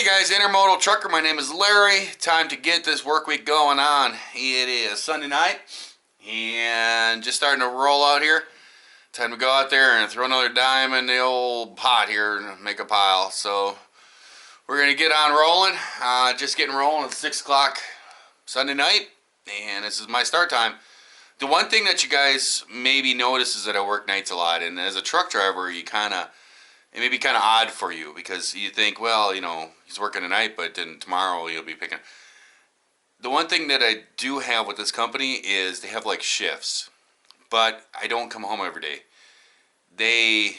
Hey guys, Intermodal Trucker, my name is Larry. Time to get this work week going on. It is Sunday night and just starting to roll out here. Time to go out there and throw another dime in the old pot here and make a pile. So we're going to get on rolling. Just getting rolling at 6 o'clock Sunday night, and this is my start time. The one thing that you guys maybe notice is that I work nights a lot, and as a truck driver, it may be kind of odd for you because you think, well, you know, he's working tonight, but then tomorrow he'll be picking. The one thing that I do have with this company is they have like shifts, but I don't come home every day. They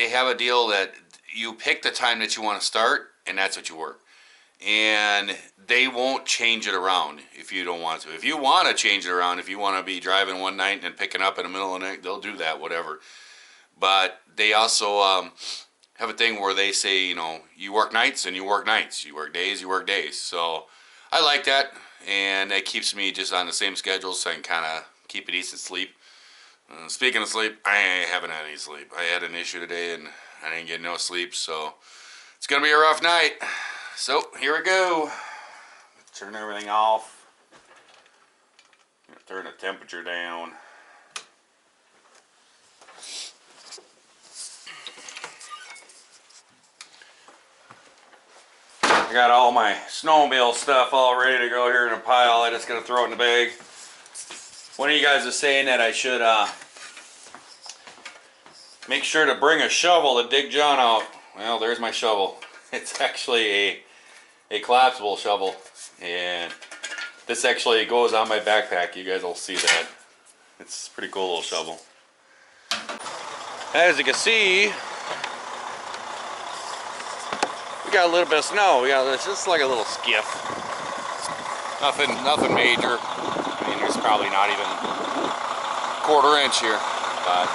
have a deal that you pick the time that you want to start, and that's what you work. And they won't change it around if you don't want to. If you want to change it around, if you want to be driving one night and then picking up in the middle of the night, they'll do that, whatever. But they also have a thing where they say, you know, you work nights and you work nights. You work days, you work days. So I like that, and it keeps me just on the same schedule so I can kind of keep a decent sleep. Speaking of sleep, I haven't had any sleep. I had an issue today and I didn't get no sleep, so it's going to be a rough night. So here we go. Turn everything off. Turn the temperature down. I got all my snowmobile stuff all ready to go here in a pile. I just gotta throw it in the bag. One of you guys is saying that I should make sure to bring a shovel to dig John out. Well, there's my shovel. It's actually a collapsible shovel, and this actually goes on my backpack. You guys will see that. It's a pretty cool little shovel. As you can see, we got a little bit of snow. It's just like a little skiff. Nothing major. I mean, there's probably not even a quarter inch here, but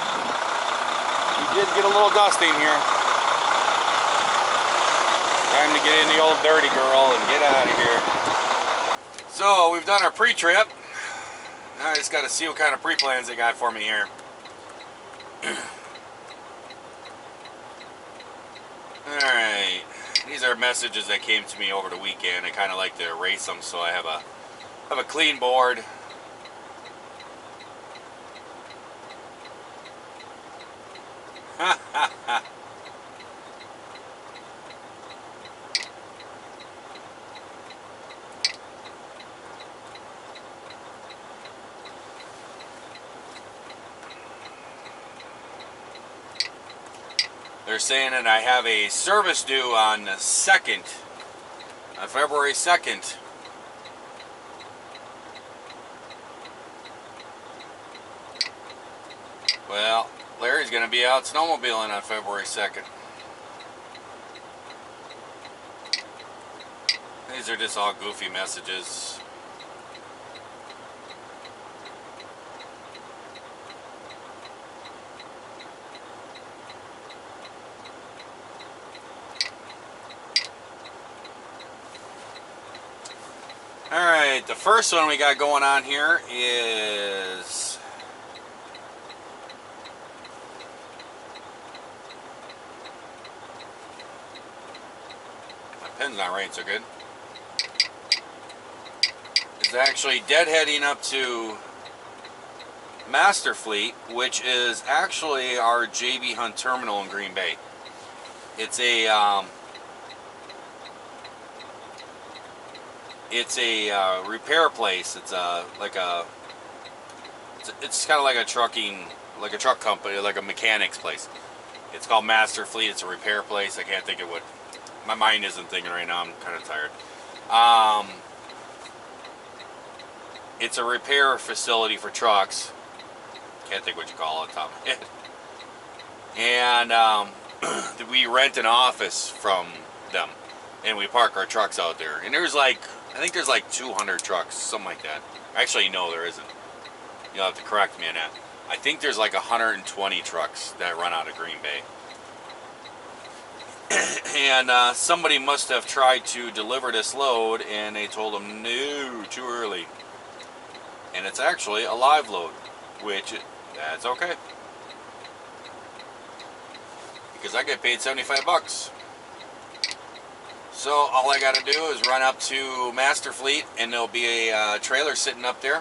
we did get a little dusting here. Time to get in the old dirty girl and get out of here. So we've done our pre-trip. Now I just got to see what kind of pre-plans they got for me here. Alright, these are messages that came to me over the weekend. I kind of like to erase them so I have a clean board. They're saying that I have a service due on the 2nd, on February 2nd. Well, Larry's going to be out snowmobiling on February 2nd. These are just all goofy messages. Alright, the first one we got going on here is my pen's not writing so good. It's actually deadheading up to Master Fleet, which is actually our JB Hunt terminal in Green Bay. It's a repair place. It's it's kind of like a truck company, like a mechanics place. It's called Master Fleet. It's a repair place. I can't think of what. My mind isn't thinking right now. I'm kind of tired. It's a repair facility for trucks. Can't think what you call it off the top of my head. And we rent an office from them, and we park our trucks out there. And there's like, I think there's like 200 trucks, something like that. Actually, no, there isn't. You'll have to correct me on that. I think there's like 120 trucks that run out of Green Bay. And somebody must have tried to deliver this load, and they told them, no, too early. And it's actually a live load, which, that's okay. Because I get paid 75 bucks. So all I got to do is run up to Master Fleet, and there'll be a trailer sitting up there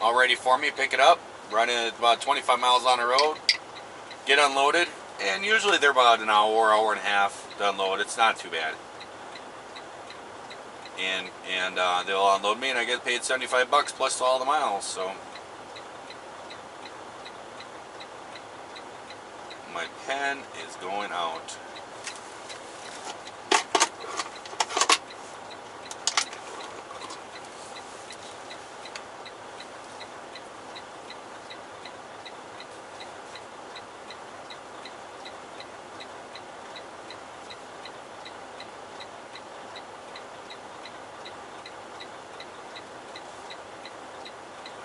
all ready for me. Pick it up, run it about 25 miles on the road, get unloaded, and usually they're about an hour, hour and a half to unload. It's not too bad. And they'll unload me, and I get paid $75 plus all the miles. So my pen is going out.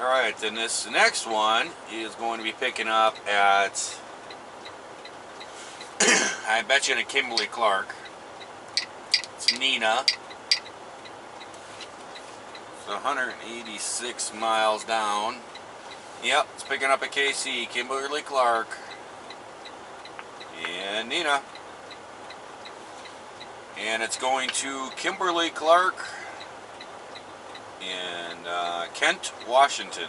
Alright, then this next one is going to be picking up at, I bet you, in a Kimberly-Clark. It's Nina. It's 186 miles down. Yep, it's picking up at KC, Kimberly-Clark, and Nina. And it's going to Kimberly-Clark in Kent, Washington.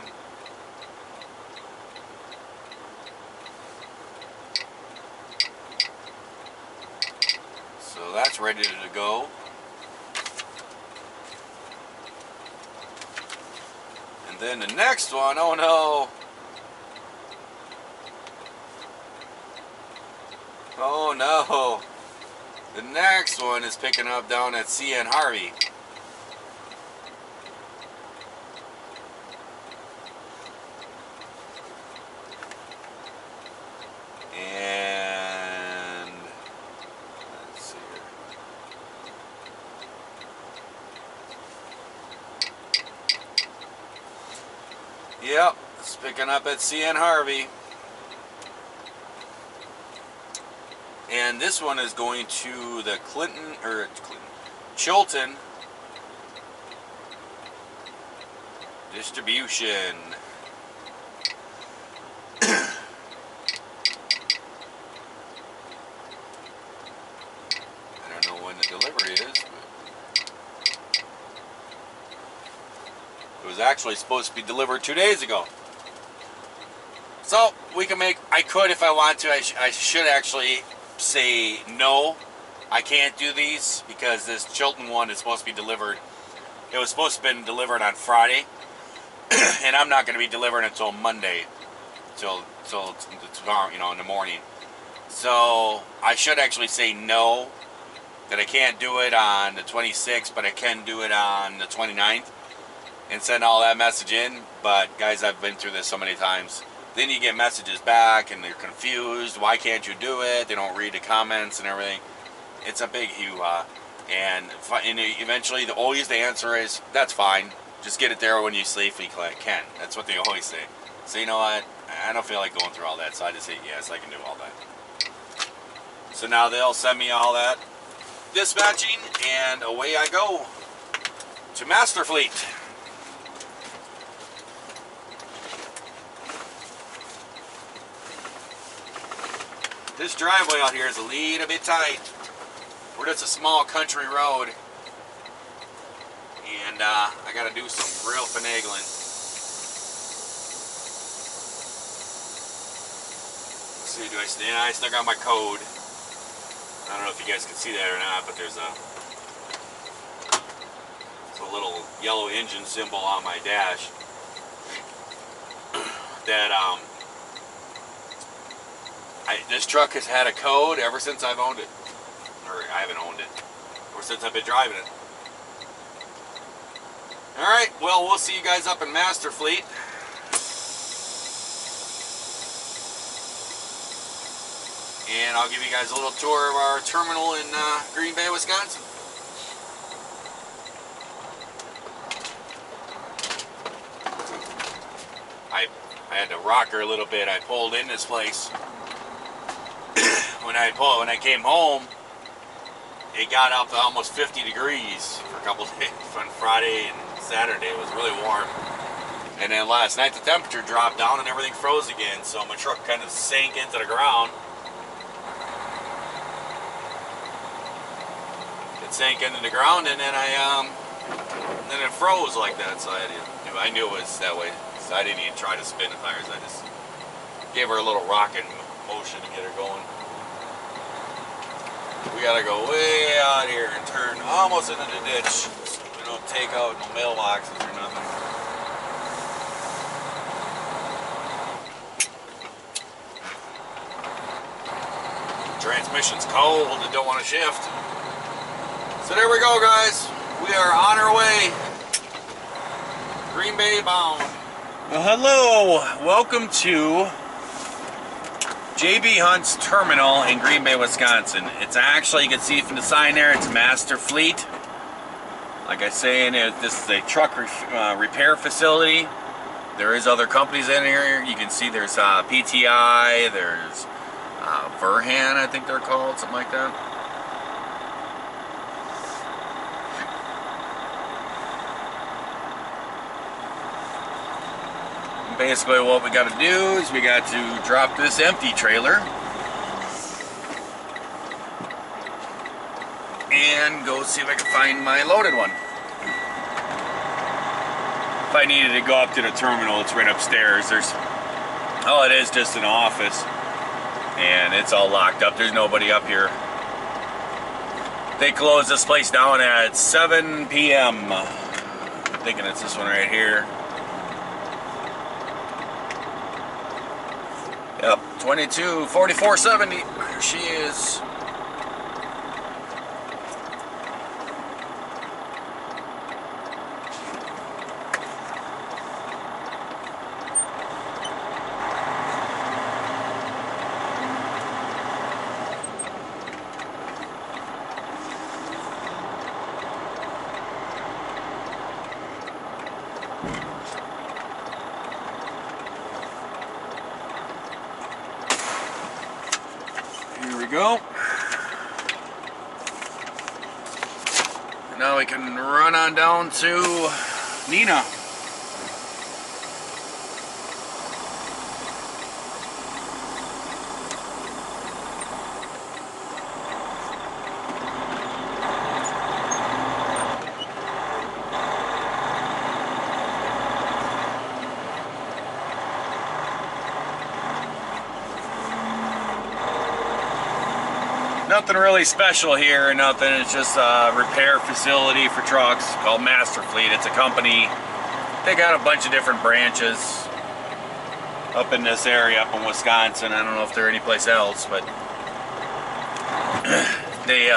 So that's ready to go. And then the next one, oh no. Oh no. The next one is picking up down at CN Harvey. And let's see here. Yep, it's picking up at CN Harvey. And this one is going to the Chilton distribution. I don't know when the delivery is, but it was actually supposed to be delivered 2 days ago. So we can make, I could if I want to, I should actually say no, I can't do these because this Chilton one is supposed to be delivered. It was supposed to have been delivered on Friday, and I'm not going to be delivering until Monday, till tomorrow, in the morning. So I should actually say no, that I can't do it on the 26th, but I can do it on the 29th, and send all that message in. But guys, I've been through this so many times. Then you get messages back and they're confused. Why can't you do it? They don't read the comments and everything. It's a big hoo-ha. And eventually, always the answer is, that's fine. Just get it there when you safely can. That's what they always say. So you know what? I don't feel like going through all that. So I just say, yes, I can do all that. So now they'll send me all that dispatching, and away I go to Master Fleet. This driveway out here is a little bit tight. We're just a small country road, and I gotta do some real finagling. Let's see, I still got my code. I don't know if you guys can see that or not, but there's a little yellow engine symbol on my dash that this truck has had a code ever since I've owned it. Or I haven't owned it. Or since I've been driving it. Alright, well, we'll see you guys up in Master Fleet. And I'll give you guys a little tour of our terminal in Green Bay, Wisconsin. I had to rock her a little bit. I pulled in this place. When I came home, it got up to almost 50 degrees for a couple of days. On Friday and Saturday, it was really warm. And then last night, the temperature dropped down and everything froze again. So my truck kind of sank into the ground. it sank into the ground, and then then it froze like that. So I knew it was that way. So I didn't even try to spin the tires. I just gave her a little rocking motion to get her going. We gotta go way out here and turn almost into the ditch. So we don't take out no mailboxes or nothing. Transmission's cold, it don't want to shift. So there we go, guys. We are on our way. Green Bay bound. Well, hello. Welcome to JB Hunt's terminal in Green Bay, Wisconsin. It's actually, you can see from the sign there, it's Master Fleet. Like I say, this is a truck repair facility. There is other companies in here. You can see there's PTI, there's Verhan, I think they're called, something like that. Basically what we got to do is we got to drop this empty trailer and go see if I can find my loaded one. If I needed to go up to the terminal, it's right upstairs. Oh, it is just an office. And it's all locked up. There's nobody up here. They close this place down at 7 p.m. I'm thinking it's this one right here. Yep, 224470. There she is. Go. Now we can run on down to Nina. Nothing really special here, nothing. It's just a repair facility for trucks called Master Fleet. It's a company. They got a bunch of different branches up in this area, up in Wisconsin. I don't know if they're anyplace else, but they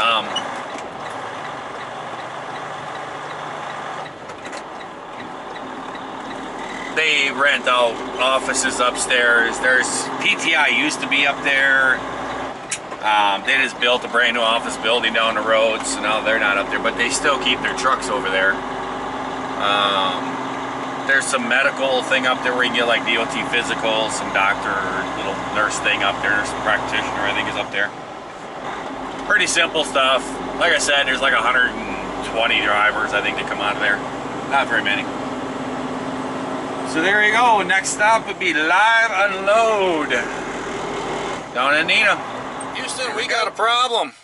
rent out offices upstairs. There's PTI used to be up there. They just built a brand new office building down the road, so now they're not up there, but they still keep their trucks over there. There's some medical thing up there where you can get like DOT physical, some doctor, little nurse thing up there, nurse practitioner I think is up there. Pretty simple stuff. Like I said, there's like 120 drivers I think that come out of there. Not very many. So there you go. Next stop would be Live Unload down in Neenah. Houston, we got a problem.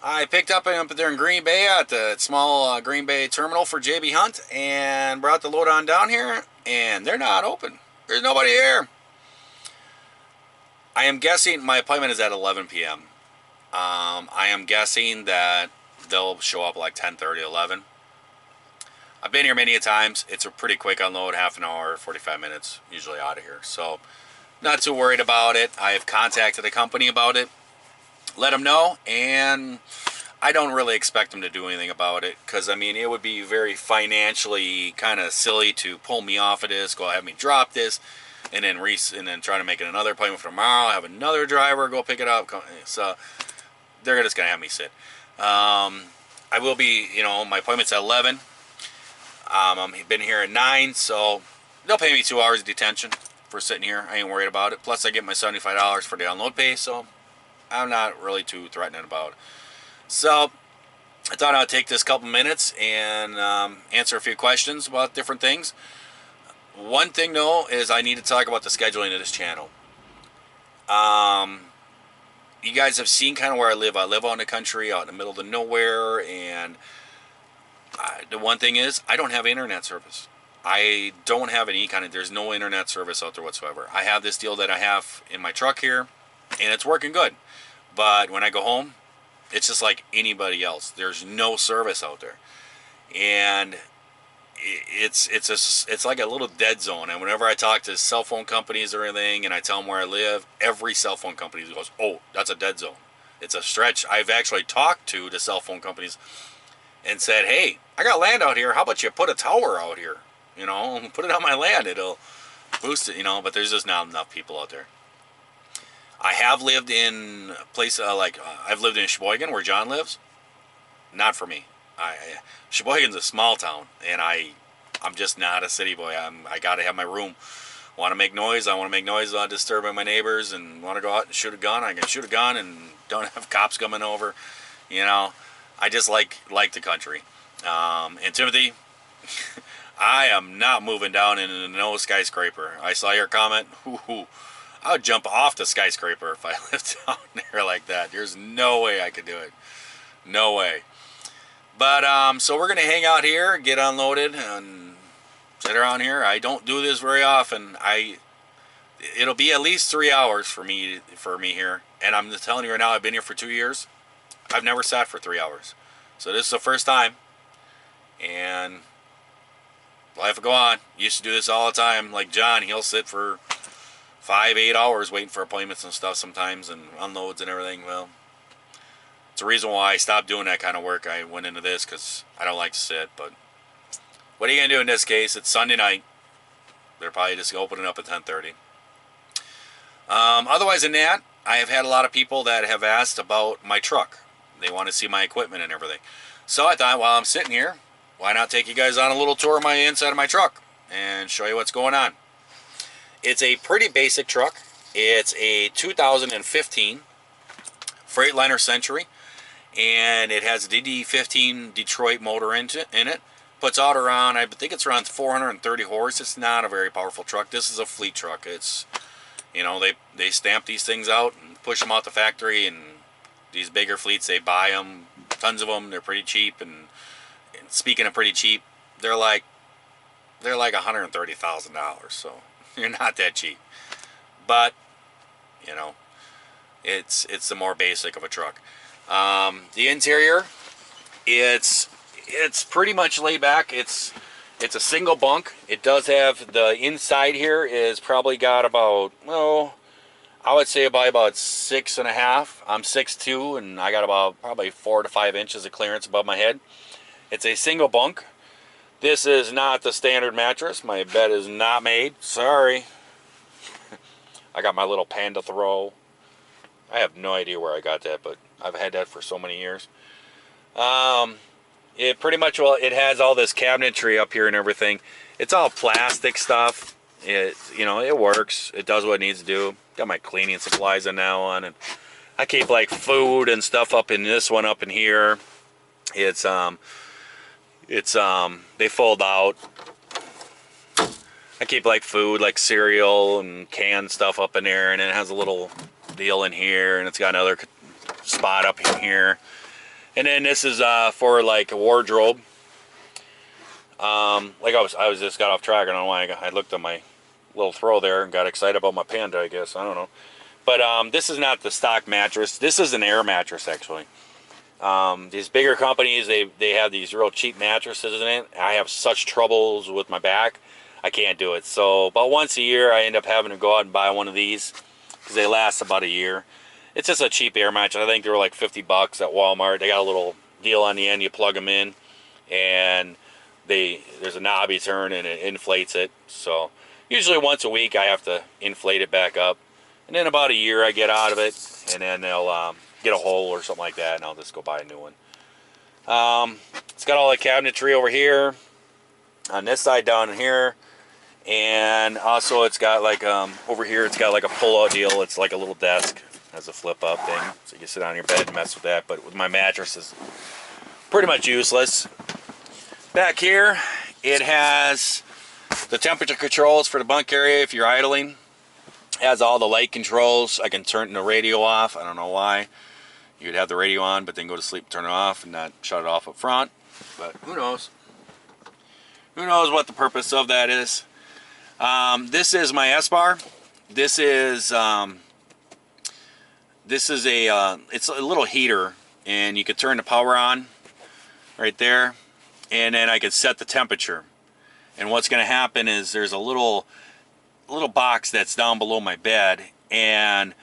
I picked up there in Green Bay at the small Green Bay terminal for JB Hunt and brought the load on down here, and they're not open. There's nobody here. I am guessing my appointment is at 11 p.m. I am guessing that they'll show up like 10:30, 11. I've been here many a times. It's a pretty quick unload, half an hour, 45 minutes, usually out of here. So not too worried about it. I have contacted the company about it, let them know, and I don't really expect them to do anything about it, because I mean it would be very financially kind of silly to pull me off of this, go have me drop this, and then try to make it another appointment for tomorrow, have another driver go pick it up. So they're just gonna have me sit. I will be, my appointment's at 11. I've been here at 9, so they'll pay me 2 hours of detention for sitting here. I ain't worried about it. Plus I get my $75 for the unload pay, so I'm not really too threatening about it. So I thought I'd take this couple minutes and answer a few questions about different things. One thing though is I need to talk about the scheduling of this channel. you guys have seen kind of where I live. I live out in the country, out in the middle of the nowhere, and the one thing is, I don't have internet service. I don't have any kind of, there's no internet service out there whatsoever. I have this deal that I have in my truck here, and it's working good. But when I go home, it's just like anybody else. There's no service out there. And it's like a little dead zone. And whenever I talk to cell phone companies or anything, and I tell them where I live, every cell phone company goes, "Oh, that's a dead zone." It's a stretch. I've actually talked to the cell phone companies and said, "Hey, I got land out here. How about you put a tower out here? You know, put it on my land. It'll boost it. You know." But there's just not enough people out there. I have lived in a place I've lived in Sheboygan, where John lives. Not for me. Sheboygan's a small town, and I'm just not a city boy. I got to have my room. Want to make noise? I want to make noise without disturbing my neighbors. And want to go out and shoot a gun? I can shoot a gun and don't have cops coming over. You know, I just like the country. And Timothy, I am not moving down into no skyscraper. I saw your comment. I would jump off the skyscraper if I lived down there like that. There's no way I could do it. No way. But, so we're going to hang out here, get unloaded, and sit around here. I don't do this very often. It'll be at least 3 hours for me here. And I'm just telling you right now, I've been here for 2 years. I've never sat for 3 hours. So this is the first time. And life will go on. Used to do this all the time. Like John, he'll sit for 5-8 hours waiting for appointments and stuff sometimes, and unloads and everything. Well, it's a reason why I stopped doing that kind of work. I went into this because I don't like to sit. But what are you going to do in this case? It's Sunday night. They're probably just opening up at 10:30. Otherwise than that, I have had a lot of people that have asked about my truck. They want to see my equipment and everything. So I thought, while I'm sitting here, why not take you guys on a little tour of my inside of my truck and show you what's going on. It's a pretty basic truck. It's a 2015 Freightliner Century, and it has a DD15 Detroit motor in it. Puts out around, I think it's around 430 horse. It's not a very powerful truck. This is a fleet truck. It's, you know, they stamp these things out and push them out the factory, and these bigger fleets, they buy them, tons of them. They're pretty cheap, and speaking of pretty cheap, they're like $130,000. So you're not that cheap. But, you know, it's the more basic of a truck. The interior, it's pretty much laid back. It's a single bunk. It does have, the inside here is probably got about, well, I would say about 6.5. I'm 6'2", and I got about probably 4 to 5 inches of clearance above my head. It's a single bunk. This is not the standard mattress. My bed is not made. Sorry. I got my little Panda throw. I have no idea where I got that, but I've had that for so many years. It pretty much, well, it has all this cabinetry up here and everything. It's all plastic stuff. It, you know, it works. It does what it needs to do. Got my cleaning supplies on now on, and I keep like food and stuff up in this one up in here. They fold out. I keep like food, like cereal and canned stuff up in there, and then it has a little deal in here, and it's got another spot up in here. And then this is for like a wardrobe. Like I was just got off track. I don't know why I looked at my little throw there and got excited about my Panda, I guess. I don't know. But this is not the stock mattress. This is an air mattress, actually. These bigger companies, they have these real cheap mattresses in it. I have such troubles with my back. I can't do it. So about once a year, I end up having to go out and buy one of these because they last about a year. It's just a cheap air mattress. I think they were like $50 at Walmart. They got a little deal on the end. You plug them in, and there's a knob you turn, and it inflates it. So usually once a week, I have to inflate it back up. And then about a year, I get out of it, and then they'll get a hole or something like that, and I'll just go buy a new one. It's got all the cabinetry over here, on this side down here, and also it's got like over here, it's got like a pull-out deal. It's like a little desk. Has a flip-up thing, so you can sit on your bed and mess with that. But with my mattress, is pretty much useless. Back here, it has the temperature controls for the bunk area if you're idling. Has all the light controls. I can turn the radio off. I don't know why. You could have the radio on, but then go to sleep, turn it off, and not shut it off up front. But who knows? Who knows what the purpose of that is? This is my S-bar. This is a it's a little heater, and you could turn the power on right there, and then I could set the temperature. And what's going to happen is there's a little box that's down below my bed, and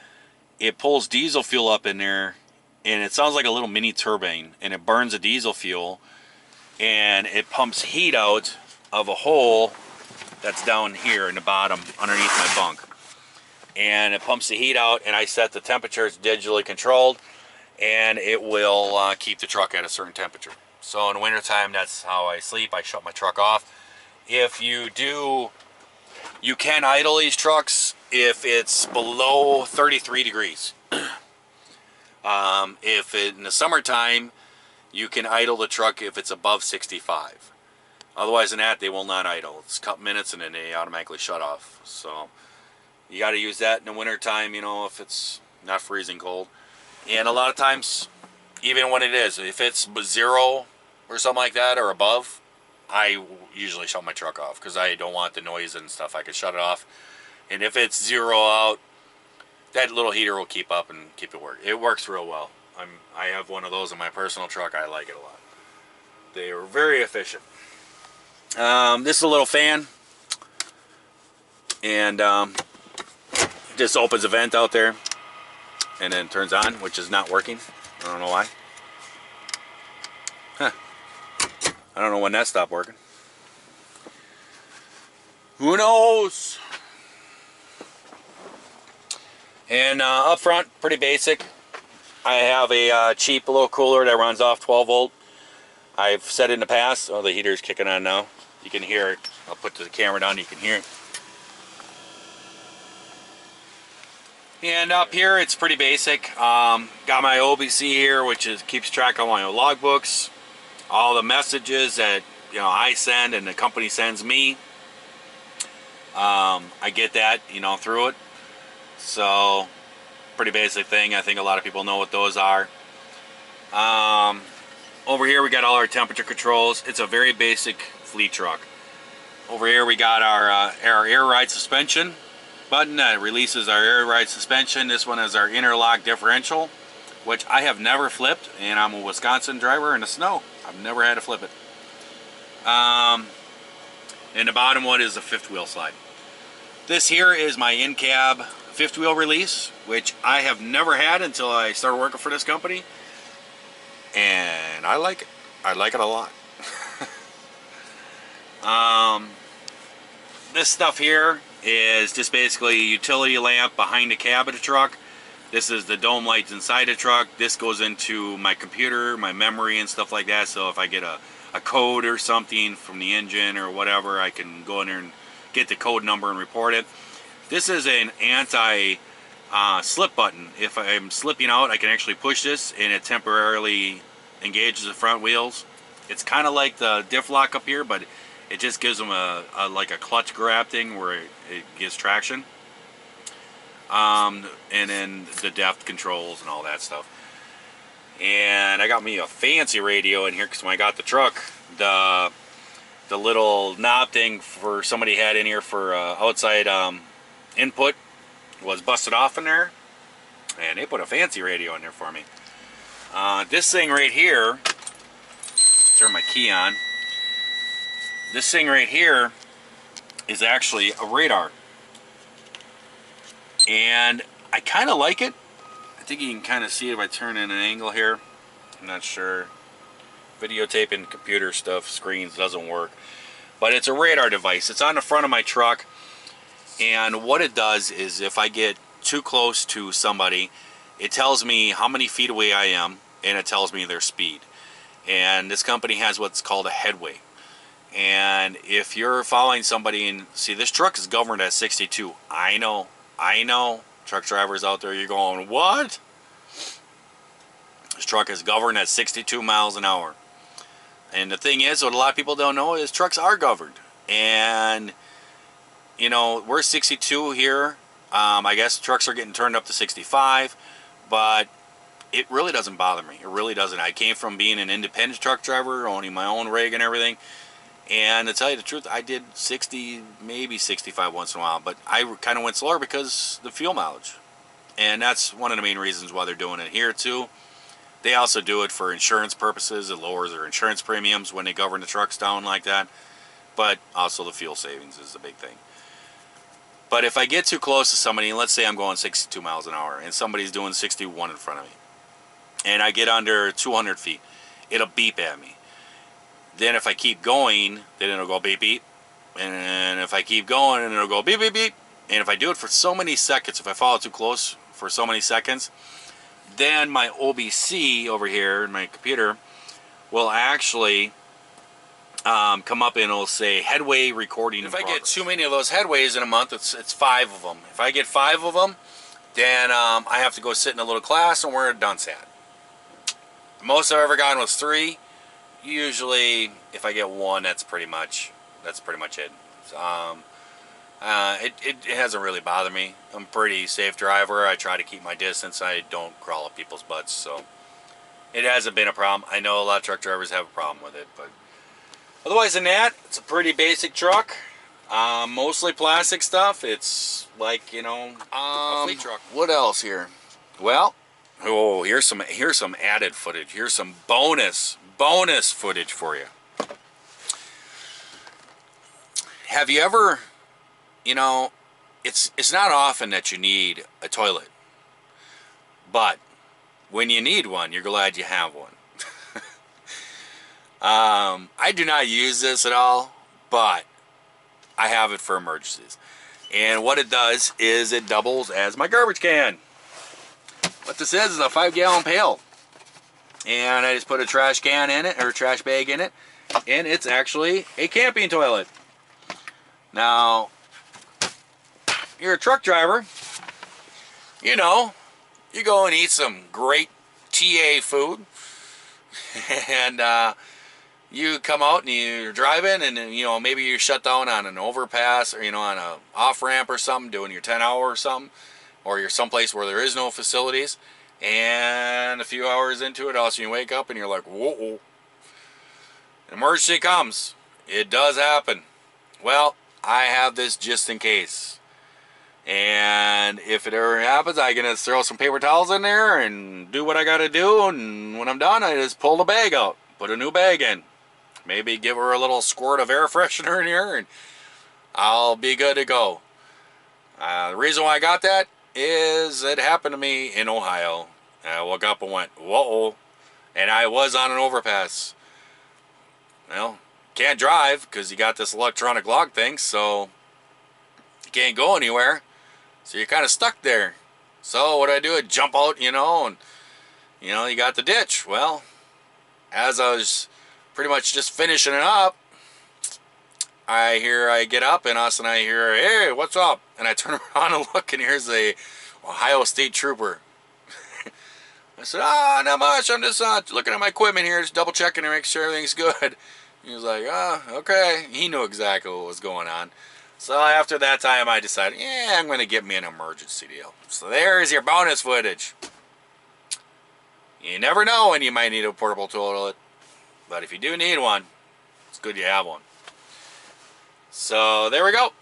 it pulls diesel fuel up in there, and it sounds like a little mini turbine, and it burns the diesel fuel, and it pumps heat out of a hole that's down here in the bottom underneath my bunk. And it pumps the heat out, and I set the temperature. It's digitally controlled, and it will keep the truck at a certain temperature. So in the wintertime, that's how I sleep. I shut my truck off. If you do, you can idle these trucks if it's below 33 degrees. If in the summertime, you can idle the truck if it's above 65. Otherwise than that, they will not idle. It's a couple minutes and then they automatically shut off. So you got to use that in the wintertime, you know, if it's not freezing cold. And a lot of times, even when it is, if it's 0 or something like that or above, I usually shut my truck off because I don't want the noise and stuff. I can shut it off. And if it's 0 out, that little heater will keep up and keep it work. It works real well. I have one of those in my personal truck. I like it a lot. They are very efficient. This is a little fan, and just opens a vent out there and then turns on, which is not working. I don't know why. Huh. I don't know when that stopped working. Who knows? And up front, pretty basic. I have a cheap little cooler that runs off 12 volt. I've said in the past, oh, the heater's kicking on now. You can hear it. I'll put the camera down, you can hear it. And up here, it's pretty basic. Got my OBC here, which keeps track of my logbooks, all the messages that I send and the company sends me. I get that through it. So pretty basic thing. I think a lot of people know what those are. Over here we got all our temperature controls. It's a very basic fleet truck. Over here we got our air ride suspension button that releases our air ride suspension. This one is our interlock differential, which I have never flipped, and I'm a Wisconsin driver in the snow. I've never had to flip it. And the bottom one is the fifth wheel slide. This here is my in-cab fifth wheel release, which I have never had until I started working for this company, and I like it. I like it a lot. This stuff here is just basically a utility lamp behind the cab of the truck. This is the dome lights inside the truck. This goes into my computer, my memory and stuff like that, so if I get a code or something from the engine or whatever, I can go in there and get the code number and report it. This is an anti-slip button. If I'm slipping out, I can actually push this and it temporarily engages the front wheels. It's kind of like the diff lock up here, but it just gives them like a clutch grab thing where it gives traction. And then the depth controls and all that stuff. And I got me a fancy radio in here because when I got the truck, the little knob thing for somebody had in here for outside input was busted off in there, and they put a fancy radio in there for me. This thing right here, turn my key on. This thing right here is actually a radar, and I kind of like it. I think you can kind of see it if I turn in an angle here. I'm not sure. Videotaping computer stuff, screens doesn't work. But it's a radar device. It's on the front of my truck. And what it does is if I get too close to somebody, it tells me how many feet away I am, and it tells me their speed. And this company has what's called a headway. And if you're following somebody, and see, this truck is governed at 62. I know. Truck drivers out there, you're going, what? This truck is governed at 62 miles an hour. And the thing is, what a lot of people don't know is trucks are governed. And, we're 62 here I guess trucks are getting turned up to 65, but it really doesn't bother me. It really doesn't. I came from being an independent truck driver, owning my own rig and everything. And to tell you the truth, I did 60, maybe 65 once in a while, but I kind of went slower because the fuel mileage. And that's one of the main reasons why they're doing it here too. They also do it for insurance purposes. It lowers their insurance premiums when they govern the trucks down like that. But also the fuel savings is the big thing. But if I get too close to somebody, and let's say I'm going 62 miles an hour, and somebody's doing 61 in front of me, and I get under 200 feet, it'll beep at me. Then if I keep going, then it'll go beep beep. And if I keep going, it'll go beep beep beep. And if I do it for so many seconds, if I follow too close for so many seconds, then my OBC over here in my computer will actually come up and it'll say headway recording. If I get too many of those headways in a month, it's 5 of them. If I get 5 of them, then I have to go sit in a little class and where it done's at. Most I've ever gotten was 3. Usually, if I get 1, that's pretty much it. It hasn't really bothered me. I'm a pretty safe driver. I try to keep my distance. I don't crawl up people's butts, so it hasn't been a problem. I know a lot of truck drivers have a problem with it, but otherwise than that, it's a pretty basic truck. Mostly plastic stuff. It's like, you know, a fleet truck. What else here? Well, oh, here's some added footage. Here's some bonus footage for you. Have you ever, you know, it's not often that you need a toilet, but when you need one, you're glad you have one. I do not use this at all, but I have it for emergencies. And what it does is it doubles as my garbage can. What this is a 5-gallon pail. And I just put a trash can in it, or a trash bag in it, and it's actually a camping toilet. Now, you're a truck driver, you know, you go and eat some great TA food, and you come out and you're driving, and you know, maybe you're shut down on an overpass, or you know, on a off-ramp or something, doing your 10-hour or something, or you're someplace where there is no facilities, and a few hours into it, all of a sudden you wake up and you're like, whoa, an emergency comes. It does happen. Well, I have this just in case. And if it ever happens, I can just throw some paper towels in there and do what I gotta do, and when I'm done, I just pull the bag out, put a new bag in. Maybe give her a little squirt of air freshener in here, and I'll be good to go. The reason why I got that is it happened to me in Ohio. I woke up and went, whoa, and I was on an overpass. Well, can't drive because you got this electronic log thing, so you can't go anywhere, so you're kind of stuck there. So what I do, I jump out, you know, and you know, you got the ditch. Well, as I was pretty much just finishing it up, I get up, and all of a sudden I hear, hey, what's up? And I turn around and look, and here's a Ohio State trooper. I said, not much. I'm just looking at my equipment here, just double checking to make sure everything's good. He was like, okay. He knew exactly what was going on. So after that time, I decided, yeah, I'm going to get me an emergency deal. So there's your bonus footage. You never know when you might need a portable toilet, but if you do need one, it's good you have one. So there we go.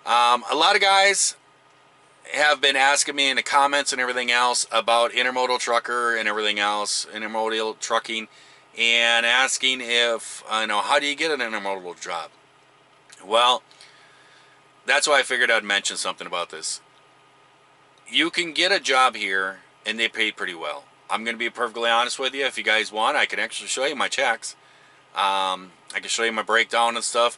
A lot of guys have been asking me in the comments and everything else about intermodal trucker and everything else, intermodal trucking, and asking if, how do you get an intermodal job? Well, that's why I figured I'd mention something about this. You can get a job here, and they pay pretty well. I'm going to be perfectly honest with you. If you guys want, I can actually show you my checks. I can show you my breakdown and stuff.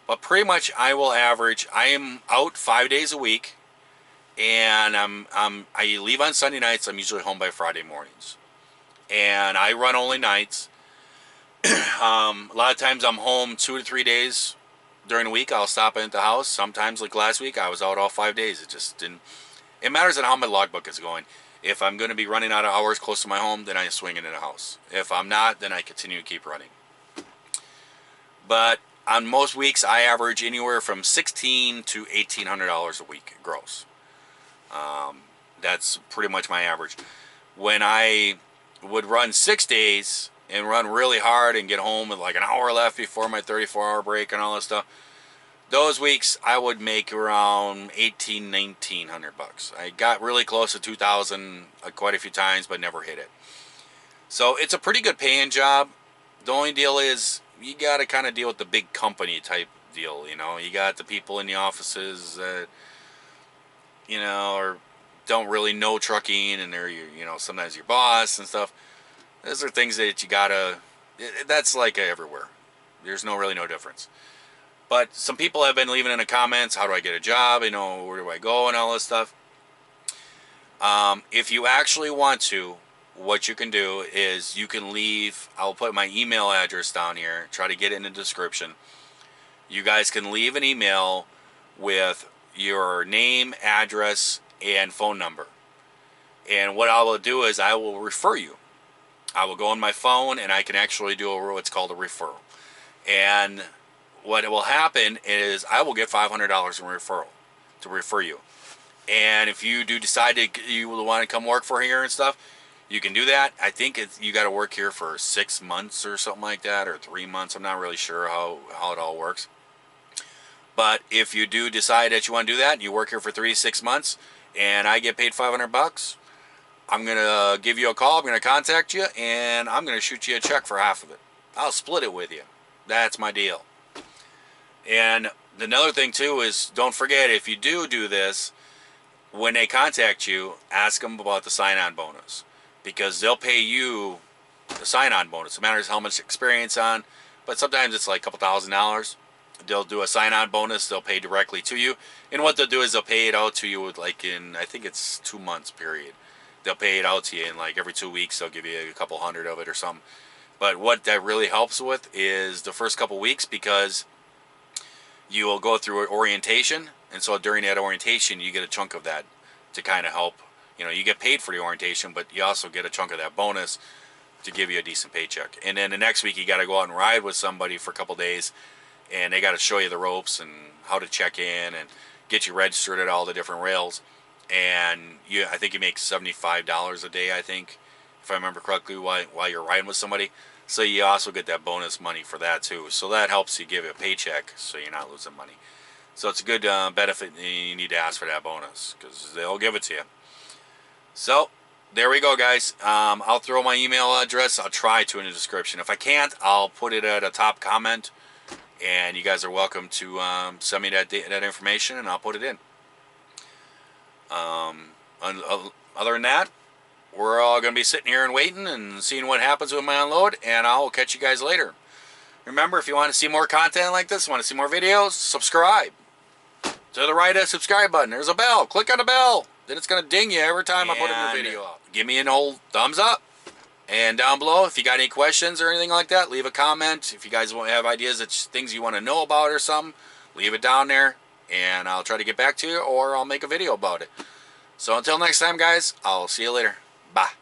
But pretty much I will average, I am out 5 days a week, and I leave on Sunday nights. I'm usually home by Friday mornings. And I run only nights. A lot of times I'm home 2 to 3 days during the week. I'll stop in at the house. Sometimes, like last week, I was out all 5 days. It just didn't, it matters on how my logbook is going. If I'm going to be running out of hours close to my home, then I swing it in the house. If I'm not, then I continue to keep running. But on most weeks, I average anywhere from $1,600 to $1,800 a week gross. That's pretty much my average. When I would run 6 days and run really hard and get home with like an hour left before my 34-hour break and all that stuff, those weeks I would make around 1,900 bucks. I got really close to 2,000 quite a few times, but never hit it. So it's a pretty good paying job. The only deal is you got to kind of deal with the big company type deal. You know, you got the people in the offices that or don't really know trucking, and they're sometimes your boss and stuff. Those are things that you gotta. That's like everywhere. There's really no difference. But some people have been leaving in the comments, how do I get a job? Where do I go and all this stuff. If you actually want to, what you can do is you can leave. I'll put my email address down here. Try to get it in the description. You guys can leave an email with your name, address, and phone number. And what I will do is I will refer you. I will go on my phone and I can actually do what's called a referral. And what will happen is I will get $500 in referral to refer you. And if you do decide you will want to come work for here and stuff, you can do that. I think you got to work here for 6 months or something like that, or 3 months. I'm not really sure how it all works. But if you do decide that you want to do that, you work here for 3 to 6 months, and I get paid $500, I'm going to give you a call. I'm going to contact you, and I'm going to shoot you a check for half of it. I'll split it with you. That's my deal. And another thing, too, is don't forget, if you do this, when they contact you, ask them about the sign-on bonus, because they'll pay you the sign-on bonus. It matters how much experience on, but sometimes it's like a couple $1,000s. They'll do a sign-on bonus. They'll pay directly to you. And what they'll do is they'll pay it out to you like in, I think it's 2 months period. They'll pay it out to you in like every 2 weeks. They'll give you a couple hundred of it or something. But what that really helps with is the first couple weeks, because you will go through an orientation. And so during that orientation, you get a chunk of that to kind of help. You get paid for the orientation, but you also get a chunk of that bonus to give you a decent paycheck. And then the next week, you got to go out and ride with somebody for a couple days. And they got to show you the ropes and how to check in and get you registered at all the different rails. And I think you make $75 a day, I think, if I remember correctly, while you're riding with somebody. So you also get that bonus money for that too. So that helps you give you a paycheck, so you're not losing money. So it's a good benefit. You need to ask for that bonus because they'll give it to you. So there we go, guys. I'll throw my email address. I'll try to in the description. If I can't, I'll put it at a top comment. And you guys are welcome to send me that information, and I'll put it in. Other than that, we're all going to be sitting here and waiting and seeing what happens with my unload, and I'll catch you guys later. Remember, if you want to see more content like this, want to see more videos, subscribe. To the right of the subscribe button, there's a bell. Click on the bell. Then it's going to ding you every time I put a new video up. Give me an old thumbs up. And down below, if you got any questions or anything like that, leave a comment. If you guys have ideas, things you want to know about or something, leave it down there, and I'll try to get back to you, or I'll make a video about it. So until next time, guys, I'll see you later. Bye.